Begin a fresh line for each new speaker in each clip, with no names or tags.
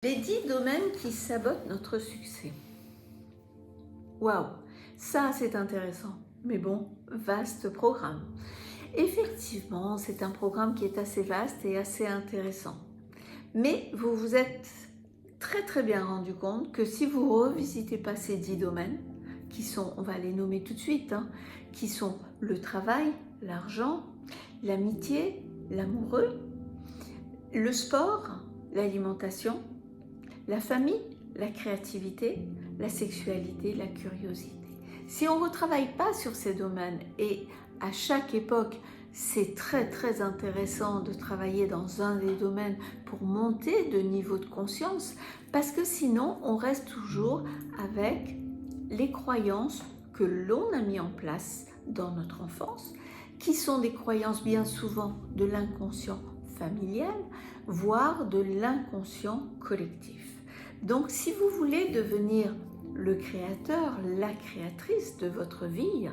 Les 10 domaines qui sabotent notre succès. Waouh, ça c'est intéressant, mais bon, vaste programme. Effectivement, c'est un programme qui est assez vaste et assez intéressant. Mais vous vous êtes très bien rendu compte que si vous ne revisitez pas ces 10 domaines, qui sont, on va les nommer tout de suite, qui sont le travail, l'argent, l'amitié, l'amoureux, le sport, l'alimentation, la famille, la créativité, la sexualité, la curiosité. Si on ne retravaille pas sur ces domaines, et à chaque époque, c'est très intéressant de travailler dans un des domaines pour monter de niveau de conscience, parce que sinon, on reste toujours avec les croyances que l'on a mis en place dans notre enfance, qui sont des croyances bien souvent de l'inconscient familial, voire de l'inconscient collectif. Donc, si vous voulez devenir le créateur, la créatrice de votre vie,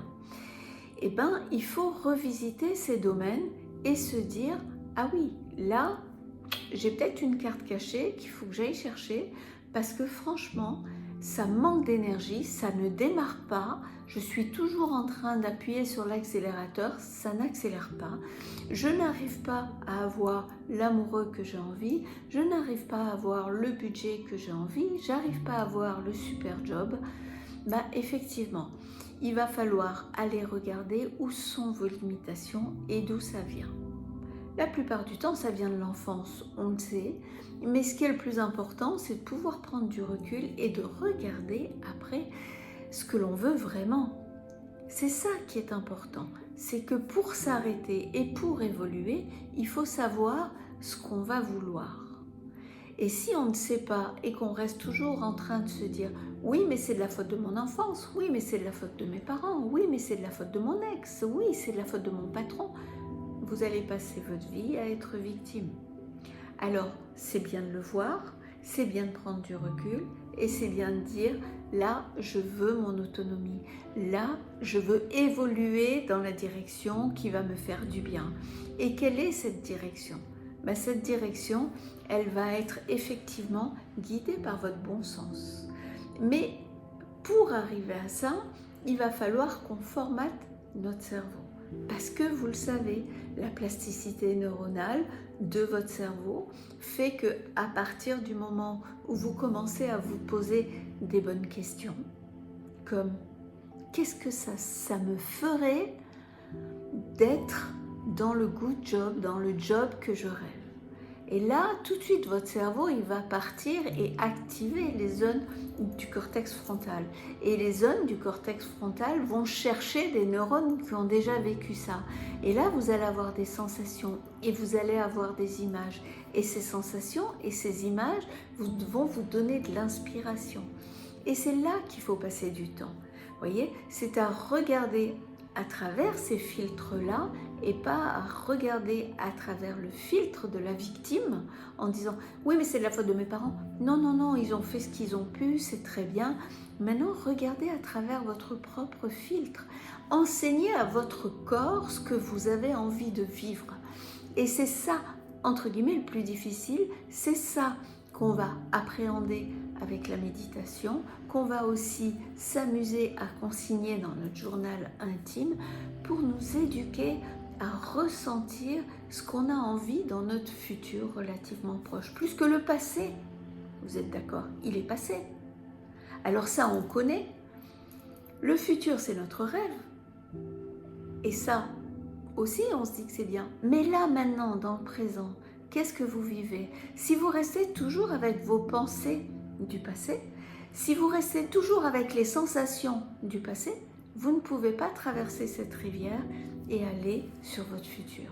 eh ben, il faut revisiter ces domaines et se dire « Ah oui, là, j'ai peut-être une carte cachée qu'il faut que j'aille chercher parce que franchement, ça manque d'énergie, ça ne démarre pas, je suis toujours en train d'appuyer sur l'accélérateur, ça n'accélère pas, je n'arrive pas à avoir l'amoureux que j'ai envie, je n'arrive pas à avoir le budget que j'ai envie, j'arrive pas à avoir le super job », effectivement, il va falloir aller regarder où sont vos limitations et d'où ça vient. La plupart du temps, ça vient de l'enfance, on le sait, mais ce qui est le plus important, c'est de pouvoir prendre du recul et de regarder après ce que l'on veut vraiment. C'est ça qui est important, c'est que pour s'arrêter et pour évoluer, il faut savoir ce qu'on va vouloir. Et si on ne sait pas et qu'on reste toujours en train de se dire « oui, mais c'est de la faute de mon enfance, oui, mais c'est de la faute de mes parents, oui, mais c'est de la faute de mon ex, oui, c'est de la faute de mon patron », vous allez passer votre vie à être victime. Alors, c'est bien de le voir, c'est bien de prendre du recul et c'est bien de dire « là, je veux mon autonomie, là, je veux évoluer dans la direction qui va me faire du bien ». Et quelle est cette direction ? Cette direction, elle va être effectivement guidée par votre bon sens. Mais pour arriver à ça, il va falloir qu'on formate notre cerveau. Parce que vous le savez, la plasticité neuronale de votre cerveau fait que à partir du moment où vous commencez à vous poser des bonnes questions, comme qu'est-ce que ça me ferait d'être dans le good job, dans le job que je rêve. Et là, tout de suite, votre cerveau, il va partir et activer les zones du cortex frontal. Et les zones du cortex frontal vont chercher des neurones qui ont déjà vécu ça. Et là, vous allez avoir des sensations et vous allez avoir des images. Et ces sensations et ces images vont vous donner de l'inspiration. Et c'est là qu'il faut passer du temps. Vous voyez, c'est à regarder à travers ces filtres-là et pas à regarder à travers le filtre de la victime en disant « oui, mais c'est de la faute de mes parents ». Non, ils ont fait ce qu'ils ont pu, c'est très bien. Maintenant, regardez à travers votre propre filtre. Enseignez à votre corps ce que vous avez envie de vivre. Et c'est ça, entre guillemets, le plus difficile, c'est ça qu'on va appréhender avec la méditation, qu'on va aussi s'amuser à consigner dans notre journal intime pour nous éduquer à ressentir ce qu'on a envie dans notre futur relativement proche, plus que le passé. Vous êtes d'accord? Il est passé. Alors ça, on connaît. Le futur, c'est notre rêve. Et ça aussi, on se dit que c'est bien. Mais là, maintenant, dans le présent, qu'est-ce que vous vivez? Si vous restez toujours avec vos pensées du passé, si vous restez toujours avec les sensations du passé, vous ne pouvez pas traverser cette rivière et aller sur votre futur.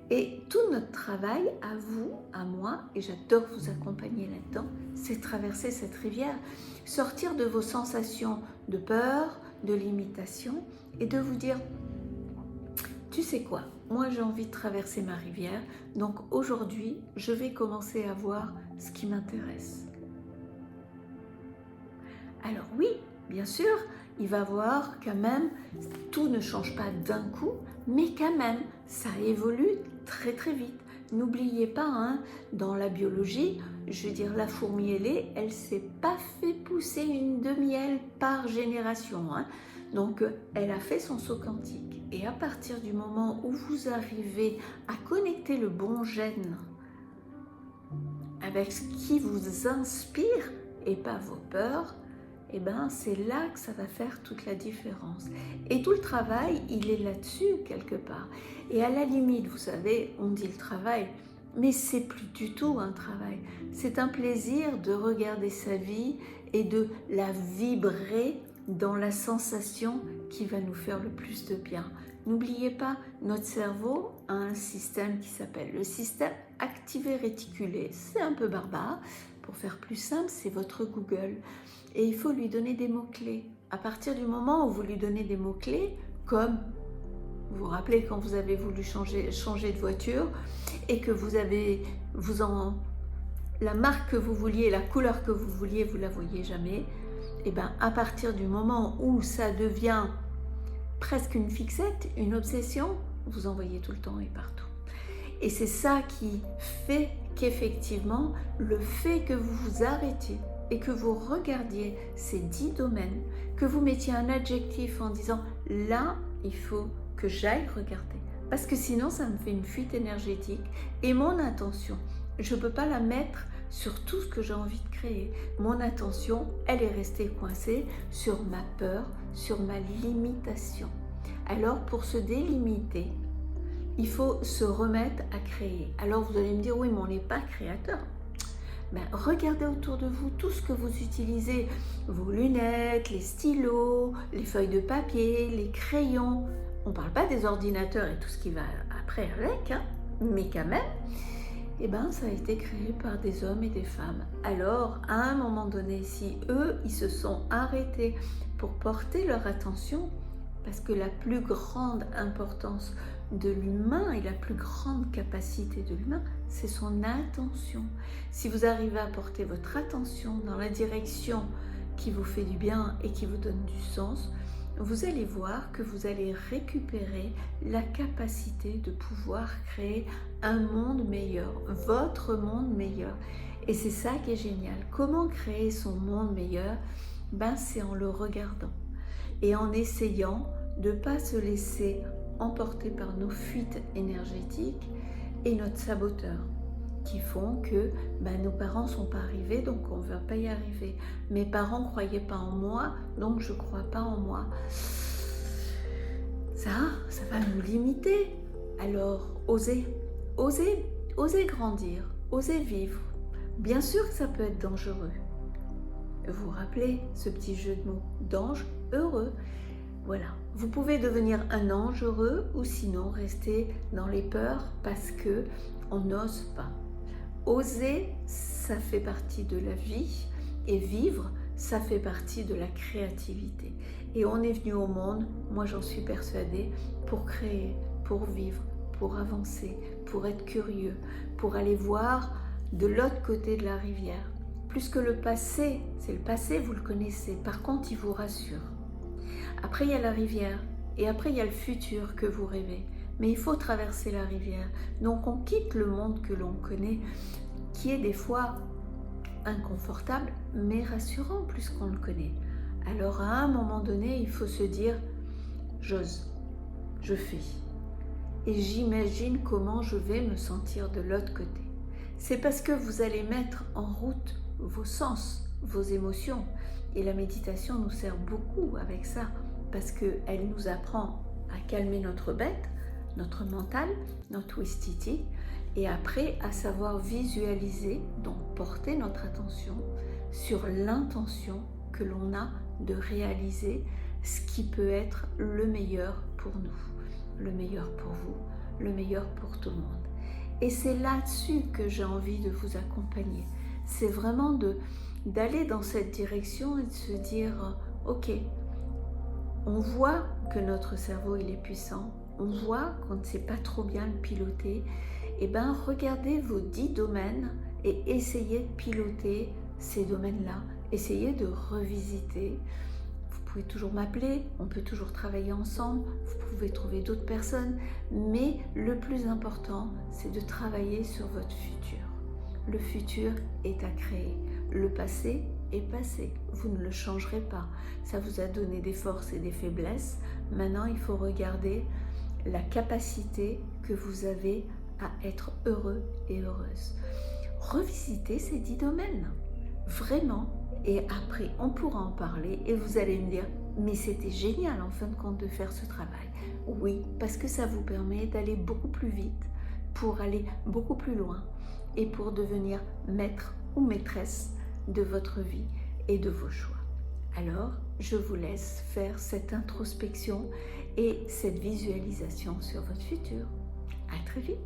Et tout notre travail, à vous, à moi, et j'adore vous accompagner là-dedans, c'est traverser cette rivière, sortir de vos sensations de peur, de limitation, et de vous dire « tu sais quoi, moi j'ai envie de traverser ma rivière, donc aujourd'hui, je vais commencer à voir ce qui m'intéresse. » Alors oui, bien sûr, il va voir quand même, tout ne change pas d'un coup, mais quand même, ça évolue très vite. N'oubliez pas, hein, dans la biologie, je veux dire, la fourmi ailée, elle ne s'est pas fait pousser une demi-aile par génération. Hein. Donc, elle a fait son saut quantique. Et à partir du moment où vous arrivez à connecter le bon gène avec ce qui vous inspire et pas vos peurs, eh ben, c'est là que ça va faire toute la différence. Et tout le travail, il est là-dessus quelque part. Et à la limite, vous savez, on dit le travail, mais c'est plus du tout un travail. C'est un plaisir de regarder sa vie et de la vibrer dans la sensation qui va nous faire le plus de bien. N'oubliez pas, notre cerveau a un système qui s'appelle le système activé réticulé. C'est un peu barbare. Pour faire plus simple, c'est votre Google. Et il faut lui donner des mots-clés. À partir du moment où vous lui donnez des mots-clés, comme vous vous rappelez quand vous avez voulu changer de voiture et que la marque que vous vouliez, la couleur que vous vouliez, vous ne la voyez jamais, et bien à partir du moment où ça devient presque une fixette, une obsession, vous en voyez tout le temps et partout. Et c'est ça qui fait qu'effectivement, le fait que vous vous arrêtiez et que vous regardiez ces 10 domaines, que vous mettiez un adjectif en disant « là, il faut que j'aille regarder ». Parce que sinon, ça me fait une fuite énergétique. Et mon intention, je ne peux pas la mettre sur tout ce que j'ai envie de créer. Mon attention, elle est restée coincée sur ma peur, sur ma limitation. Alors, pour se délimiter, il faut se remettre à créer. Alors, vous allez me dire, oui, mais on n'est pas créateur. Ben, regardez autour de vous tout ce que vous utilisez, vos lunettes, les stylos, les feuilles de papier, les crayons. On ne parle pas des ordinateurs et tout ce qui va après avec, hein, mais quand même, eh ben, ça a été créé par des hommes et des femmes. Alors, à un moment donné, si eux, ils se sont arrêtés pour porter leur attention, parce que la plus grande importance de l'humain et la plus grande capacité de l'humain, c'est son attention. Si vous arrivez à porter votre attention dans la direction qui vous fait du bien et qui vous donne du sens, vous allez voir que vous allez récupérer la capacité de pouvoir créer un monde meilleur, votre monde meilleur. Et c'est ça qui est génial. Comment créer son monde meilleur? Ben, c'est en le regardant et en essayant de ne pas se laisser emporter par nos fuites énergétiques et notre saboteur qui font que nos parents ne sont pas arrivés, donc on ne va pas y arriver. Mes parents ne croyaient pas en moi, donc je ne crois pas en moi. Ça va nous limiter. Alors, osez grandir, osez vivre. Bien sûr que ça peut être dangereux. Vous vous rappelez ce petit jeu de mots, d'ange heureux. Voilà, vous pouvez devenir un ange heureux ou sinon rester dans les peurs parce que on n'ose pas. Oser, ça fait partie de la vie et vivre, ça fait partie de la créativité. Et on est venu au monde, moi j'en suis persuadée, pour créer, pour vivre, pour avancer, pour être curieux, pour aller voir de l'autre côté de la rivière. Plus que le passé, c'est le passé, vous le connaissez. Par contre, il vous rassure. Après, il y a la rivière et après, il y a le futur que vous rêvez. Mais il faut traverser la rivière. Donc, on quitte le monde que l'on connaît, qui est des fois inconfortable, mais rassurant plus qu'on le connaît. Alors, à un moment donné, il faut se dire, j'ose, je fais. Et j'imagine comment je vais me sentir de l'autre côté. C'est parce que vous allez mettre en route vos sens, vos émotions. Et la méditation nous sert beaucoup avec ça, parce qu'elle nous apprend à calmer notre bête, notre mental, notre ouistiti, et après à savoir visualiser, donc porter notre attention sur l'intention que l'on a de réaliser ce qui peut être le meilleur pour nous, le meilleur pour vous, le meilleur pour tout le monde. Et c'est là-dessus que j'ai envie de vous accompagner. C'est vraiment d'aller dans cette direction et de se dire, ok, on voit que notre cerveau il est puissant, on voit qu'on ne sait pas trop bien le piloter, et bien regardez vos 10 domaines et essayez de piloter ces domaines-là, essayez de revisiter. Vous pouvez toujours m'appeler, on peut toujours travailler ensemble, vous pouvez trouver d'autres personnes, mais le plus important, c'est de travailler sur votre futur. Le futur est à créer. Le passé est passé. Vous ne le changerez pas. Ça vous a donné des forces et des faiblesses. Maintenant, il faut regarder la capacité que vous avez à être heureux et heureuse. Revisitez ces 10 domaines. Vraiment. Et après, on pourra en parler et vous allez me dire « Mais c'était génial en fin de compte de faire ce travail. » Oui, parce que ça vous permet d'aller beaucoup plus vite, pour aller beaucoup plus loin et pour devenir maître ou maîtresse de votre vie et de vos choix. Alors, je vous laisse faire cette introspection et cette visualisation sur votre futur. À très vite.